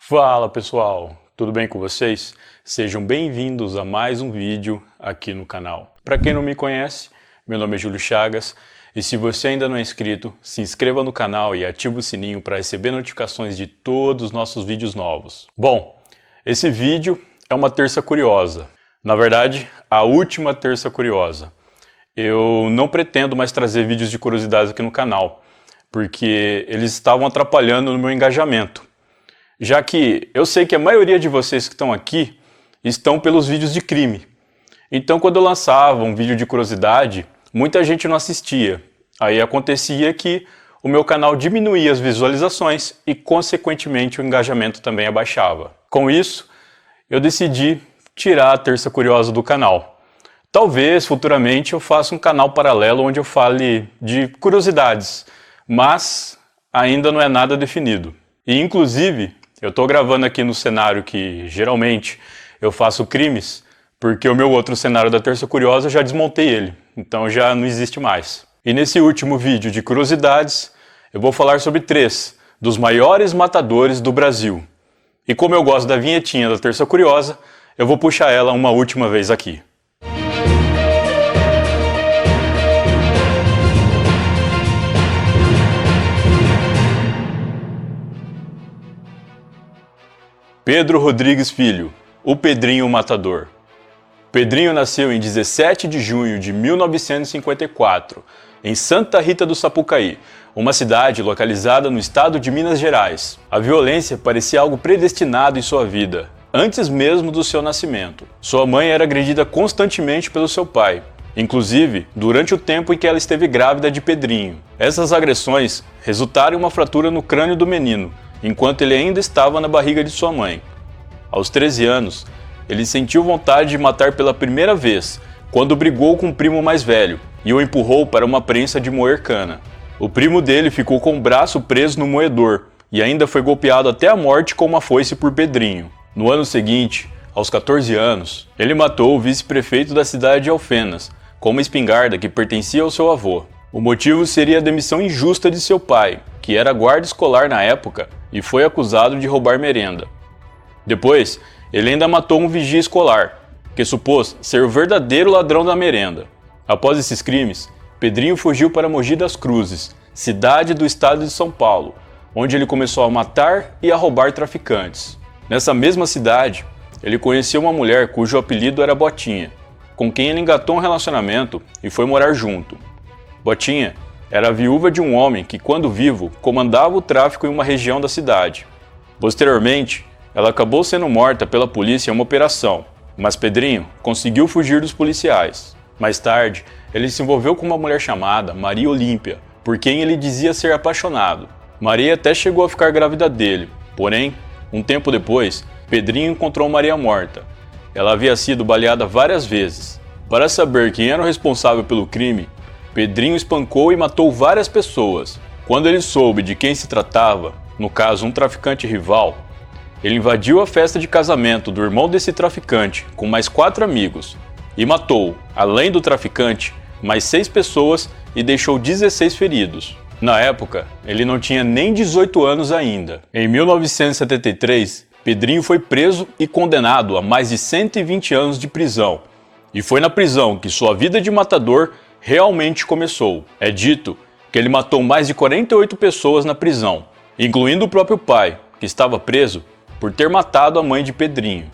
Fala pessoal, tudo bem com vocês? Sejam bem-vindos a mais um vídeo aqui no canal. Para quem não me conhece, meu nome é Júlio Chagas e se você ainda não é inscrito, se inscreva no canal e ative o sininho para receber notificações de todos os nossos vídeos novos. Bom, esse vídeo é uma terça curiosa. Na verdade, a última terça curiosa. Eu não pretendo mais trazer vídeos de curiosidades aqui no canal, porque eles estavam atrapalhando no meu engajamento. Já que eu sei que a maioria de vocês que estão aqui estão pelos vídeos de crime. Então quando eu lançava um vídeo de curiosidade, muita gente não assistia. Aí acontecia que o meu canal diminuía as visualizações e consequentemente o engajamento também abaixava. Com isso, eu decidi tirar a terça curiosa do canal. Talvez futuramente eu faça um canal paralelo onde eu fale de curiosidades, mas ainda não é nada definido. E inclusive, eu estou gravando aqui no cenário que geralmente eu faço crimes, porque o meu outro cenário da Terça Curiosa eu já desmontei ele, então já não existe mais. E nesse último vídeo de curiosidades, eu vou falar sobre 3 dos maiores matadores do Brasil. E como eu gosto da vinhetinha da Terça Curiosa, eu vou puxar ela uma última vez aqui. Pedro Rodrigues Filho, o Pedrinho Matador. Pedrinho nasceu em 17 de junho de 1954, em Santa Rita do Sapucaí, uma cidade localizada no estado de Minas Gerais. A violência parecia algo predestinado em sua vida, antes mesmo do seu nascimento. Sua mãe era agredida constantemente pelo seu pai, inclusive durante o tempo em que ela esteve grávida de Pedrinho. Essas agressões resultaram em uma fratura no crânio do menino, enquanto ele ainda estava na barriga de sua mãe. Aos 13 anos, ele sentiu vontade de matar pela primeira vez, quando brigou com o primo mais velho e o empurrou para uma prensa de moer cana. O primo dele ficou com o braço preso no moedor e ainda foi golpeado até a morte com uma foice por Pedrinho. No ano seguinte, aos 14 anos, ele matou o vice-prefeito da cidade de Alfenas com uma espingarda que pertencia ao seu avô. O motivo seria a demissão injusta de seu pai, que era guarda escolar na época e foi acusado de roubar merenda. Depois, ele ainda matou um vigia escolar, que supôs ser o verdadeiro ladrão da merenda. Após esses crimes, Pedrinho fugiu para Mogi das Cruzes, cidade do estado de São Paulo, onde ele começou a matar e a roubar traficantes. Nessa mesma cidade, ele conheceu uma mulher cujo apelido era Botinha, com quem ele engatou um relacionamento e foi morar junto. Botinha era a viúva de um homem que, quando vivo, comandava o tráfico em uma região da cidade. Posteriormente, ela acabou sendo morta pela polícia em uma operação, mas Pedrinho conseguiu fugir dos policiais. Mais tarde, ele se envolveu com uma mulher chamada Maria Olímpia, por quem ele dizia ser apaixonado. Maria até chegou a ficar grávida dele, porém, um tempo depois, Pedrinho encontrou Maria morta. Ela havia sido baleada várias vezes. Para saber quem era o responsável pelo crime, Pedrinho espancou e matou várias pessoas. Quando ele soube de quem se tratava, no caso um traficante rival, ele invadiu a festa de casamento do irmão desse traficante com mais 4 amigos e matou, além do traficante, mais 6 pessoas e deixou 16 feridos. Na época, ele não tinha nem 18 anos ainda. Em 1973, Pedrinho foi preso e condenado a mais de 120 anos de prisão. E foi na prisão que sua vida de matador realmente começou. É dito que ele matou mais de 48 pessoas na prisão, incluindo o próprio pai, que estava preso por ter matado a mãe de Pedrinho.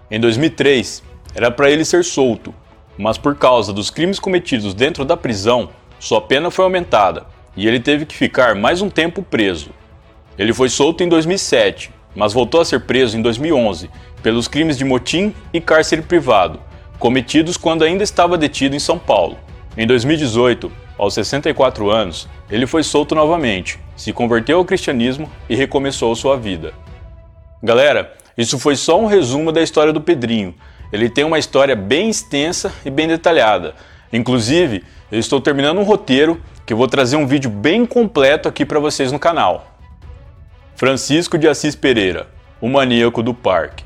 Em 2003, era para ele ser solto, mas por causa dos crimes cometidos dentro da prisão, sua pena foi aumentada e ele teve que ficar mais um tempo preso. Ele foi solto em 2007, mas voltou a ser preso em 2011 pelos crimes de motim e cárcere privado, cometidos quando ainda estava detido em São Paulo. Em 2018, aos 64 anos, ele foi solto novamente, se converteu ao cristianismo e recomeçou sua vida. Galera, isso foi só um resumo da história do Pedrinho. Ele tem uma história bem extensa e bem detalhada. Inclusive, eu estou terminando um roteiro que eu vou trazer um vídeo bem completo aqui para vocês no canal. Francisco de Assis Pereira, o maníaco do parque.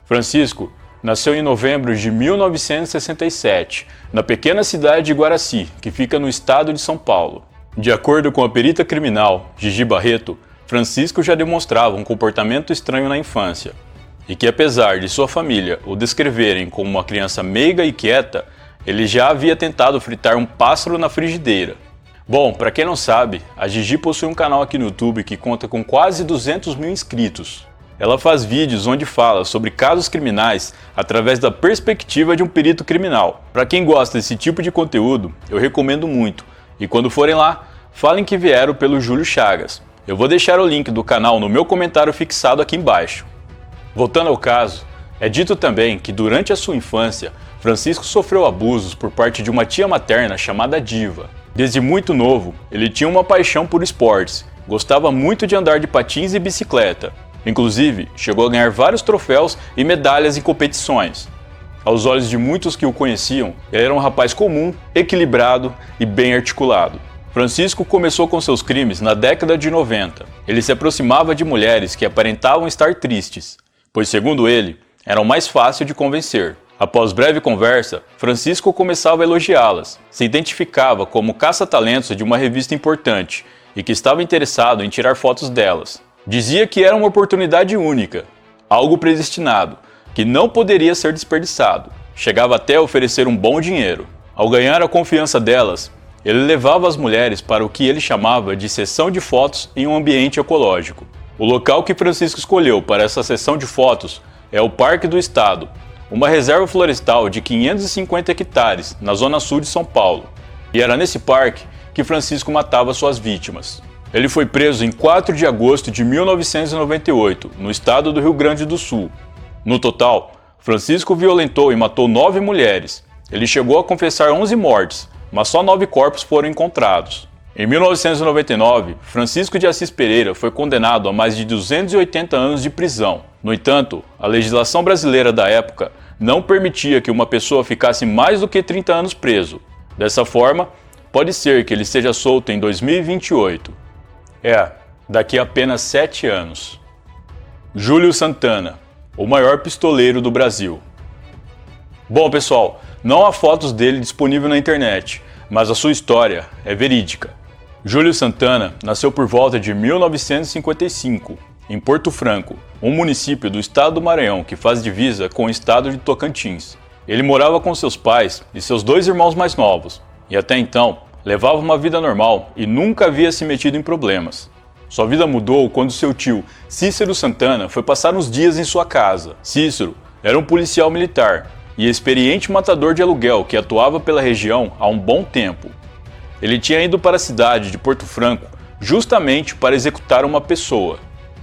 Francisco nasceu em novembro de 1967, na pequena cidade de Guaraci, que fica no estado de São Paulo. De acordo com a perita criminal, Gigi Barreto, Francisco já demonstrava um comportamento estranho na infância, e que apesar de sua família o descreverem como uma criança meiga e quieta, ele já havia tentado fritar um pássaro na frigideira. Bom, para quem não sabe, a Gigi possui um canal aqui no YouTube que conta com quase 200 mil inscritos. Ela faz vídeos onde fala sobre casos criminais através da perspectiva de um perito criminal. Para quem gosta desse tipo de conteúdo, eu recomendo muito. E quando forem lá, falem que vieram pelo Júlio Chagas. Eu vou deixar o link do canal no meu comentário fixado aqui embaixo. Voltando ao caso, é dito também que durante a sua infância, Francisco sofreu abusos por parte de uma tia materna chamada Diva. Desde muito novo, ele tinha uma paixão por esportes, gostava muito de andar de patins e bicicleta. Inclusive, chegou a ganhar vários troféus e medalhas em competições. Aos olhos de muitos que o conheciam, ele era um rapaz comum, equilibrado e bem articulado. Francisco começou com seus crimes na década de 90. Ele se aproximava de mulheres que aparentavam estar tristes, pois, segundo ele, eram mais fácil de convencer. Após breve conversa, Francisco começava a elogiá-las. Se identificava como caça-talentos de uma revista importante e que estava interessado em tirar fotos delas. Dizia que era uma oportunidade única, algo predestinado, que não poderia ser desperdiçado. Chegava até a oferecer um bom dinheiro. Ao ganhar a confiança delas, ele levava as mulheres para o que ele chamava de sessão de fotos em um ambiente ecológico. O local que Francisco escolheu para essa sessão de fotos é o Parque do Estado, uma reserva florestal de 550 hectares na zona sul de São Paulo. E era nesse parque que Francisco matava suas vítimas. Ele foi preso em 4 de agosto de 1998, no estado do Rio Grande do Sul. No total, Francisco violentou e matou 9 mulheres. Ele chegou a confessar 11 mortes, mas só 9 corpos foram encontrados. Em 1999, Francisco de Assis Pereira foi condenado a mais de 280 anos de prisão. No entanto, a legislação brasileira da época não permitia que uma pessoa ficasse mais do que 30 anos preso. Dessa forma, pode ser que ele seja solto em 2028. Daqui a apenas 7 anos. Júlio Santana, o maior pistoleiro do Brasil. Bom, pessoal, não há fotos dele disponíveis na internet, mas a sua história é verídica. Júlio Santana nasceu por volta de 1955, em Porto Franco, um município do estado do Maranhão que faz divisa com o estado de Tocantins. Ele morava com seus pais e seus 2 irmãos mais novos, e até então levava uma vida normal e nunca havia se metido em problemas. Sua vida mudou quando seu tio, Cícero Santana, foi passar uns dias em sua casa. Cícero era um policial militar e experiente matador de aluguel que atuava pela região há um bom tempo. Ele tinha ido para a cidade de Porto Franco justamente para executar uma pessoa.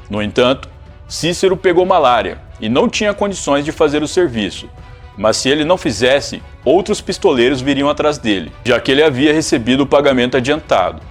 No entanto, Cícero pegou malária e não tinha condições de fazer o serviço, mas se ele não fizesse, outros pistoleiros viriam atrás dele, já que ele havia recebido o pagamento adiantado.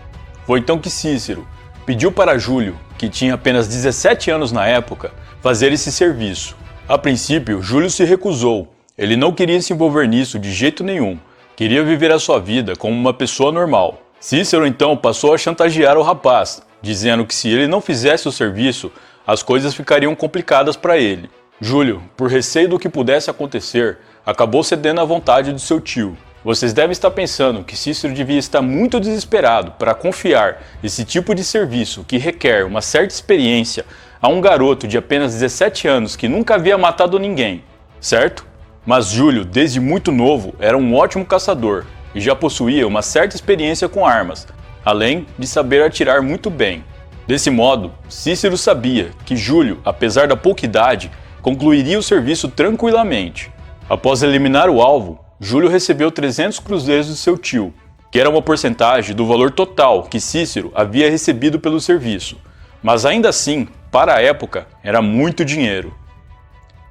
Foi então que Cícero pediu para Júlio, que tinha apenas 17 anos na época, fazer esse serviço. A princípio, Júlio se recusou. Ele não queria se envolver nisso de jeito nenhum. Queria viver a sua vida como uma pessoa normal. Cícero então passou a chantagear o rapaz, dizendo que se ele não fizesse o serviço, as coisas ficariam complicadas para ele. Júlio, por receio do que pudesse acontecer, acabou cedendo à vontade do seu tio. Vocês devem estar pensando que Cícero devia estar muito desesperado para confiar esse tipo de serviço que requer uma certa experiência a um garoto de apenas 17 anos que nunca havia matado ninguém, certo? Mas Júlio, desde muito novo, era um ótimo caçador e já possuía uma certa experiência com armas, além de saber atirar muito bem. Desse modo, Cícero sabia que Júlio, apesar da pouca idade, concluiria o serviço tranquilamente. Após eliminar o alvo, Júlio recebeu 300 cruzeiros de seu tio, que era uma porcentagem do valor total que Cícero havia recebido pelo serviço, mas ainda assim, para a época, era muito dinheiro.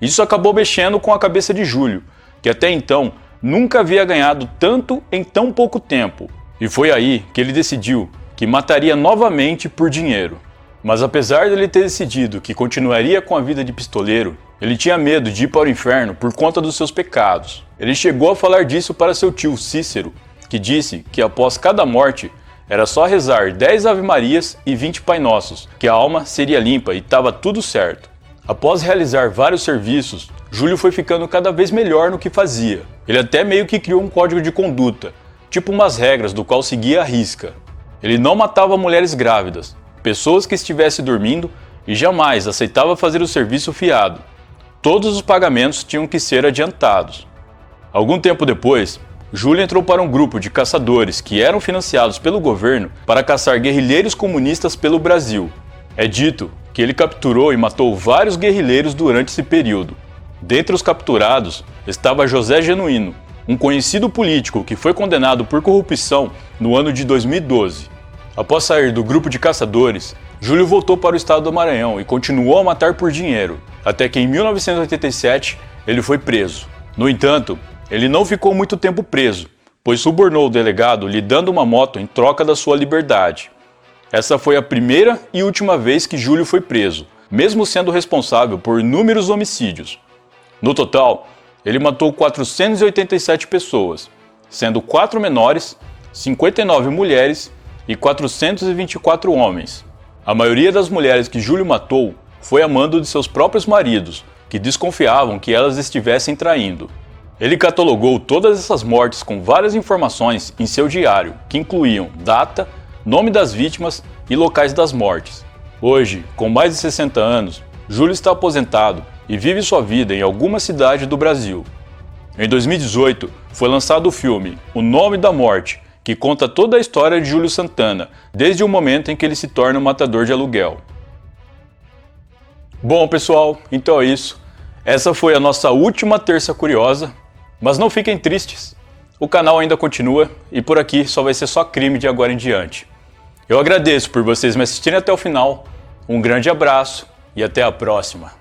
Isso acabou mexendo com a cabeça de Júlio, que até então nunca havia ganhado tanto em tão pouco tempo, e foi aí que ele decidiu que mataria novamente por dinheiro. Mas apesar de ele ter decidido que continuaria com a vida de pistoleiro, ele tinha medo de ir para o inferno por conta dos seus pecados. Ele chegou a falar disso para seu tio Cícero, que disse que após cada morte era só rezar 10 Ave-Marias e 20 Pai Nossos, que a alma seria limpa e estava tudo certo. Após realizar vários serviços, Júlio foi ficando cada vez melhor no que fazia. Ele até meio que criou um código de conduta, tipo umas regras do qual seguia à risca. Ele não matava mulheres grávidas, pessoas que estivessem dormindo e jamais aceitava fazer o serviço fiado. Todos os pagamentos tinham que ser adiantados. Algum tempo depois, Júlio entrou para um grupo de caçadores que eram financiados pelo governo para caçar guerrilheiros comunistas pelo Brasil. É dito que ele capturou e matou vários guerrilheiros durante esse período. Dentre os capturados estava José Genuíno, um conhecido político que foi condenado por corrupção no ano de 2012. Após sair do grupo de caçadores, Júlio voltou para o estado do Maranhão e continuou a matar por dinheiro, até que em 1987 ele foi preso. No entanto, ele não ficou muito tempo preso, pois subornou o delegado lhe dando uma moto em troca da sua liberdade. Essa foi a primeira e última vez que Júlio foi preso, mesmo sendo responsável por inúmeros homicídios. No total, ele matou 487 pessoas, sendo 4 menores, 59 mulheres e 424 homens. A maioria das mulheres que Júlio matou foi amando de seus próprios maridos, que desconfiavam que elas estivessem traindo. Ele catalogou todas essas mortes com várias informações em seu diário, que incluíam data, nome das vítimas e locais das mortes. Hoje, com mais de 60 anos, Júlio está aposentado e vive sua vida em alguma cidade do Brasil. Em 2018, foi lançado o filme O Nome da Morte, que conta toda a história de Júlio Santana, desde o momento em que ele se torna um matador de aluguel. Bom, pessoal, então é isso. Essa foi a nossa última Terça Curiosa, mas não fiquem tristes. O canal ainda continua e por aqui só vai ser só crime de agora em diante. Eu agradeço por vocês me assistirem até o final, um grande abraço e até a próxima.